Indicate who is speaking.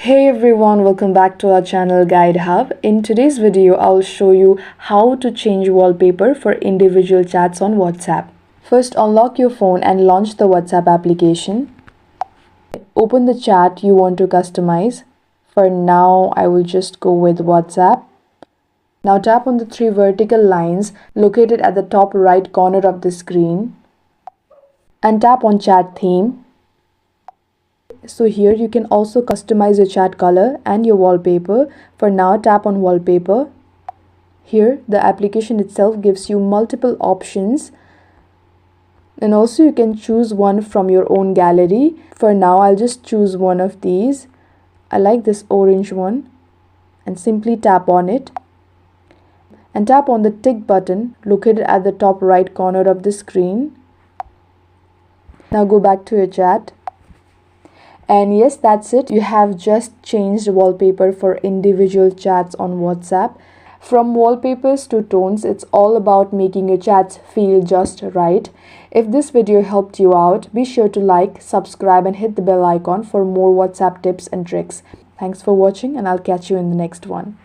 Speaker 1: Hey everyone, welcome back to our channel Guide Hub. In today's video, I'll show you how to change wallpaper for individual chats on WhatsApp. First, unlock your phone and launch the WhatsApp application. Open the chat you want to customize. For now, I will just go with WhatsApp. Now tap on the three vertical lines located at the top right corner of the screen and tap on chat theme. So here you can also customize your chat color and your wallpaper. For now, tap on wallpaper. Here the application itself gives you multiple options, and also you can choose one from your own gallery. For now, I'll just choose one of these. I like this orange one, and simply tap on it and tap on the tick button located at the top right corner of the screen. Now go back to your chat. And yes, that's it. You have just changed wallpaper for individual chats on WhatsApp. From wallpapers to tones, it's all about making your chats feel just right. If this video helped you out, be sure to like, subscribe and hit the bell icon for more WhatsApp tips and tricks. Thanks for watching, and I'll catch you in the next one.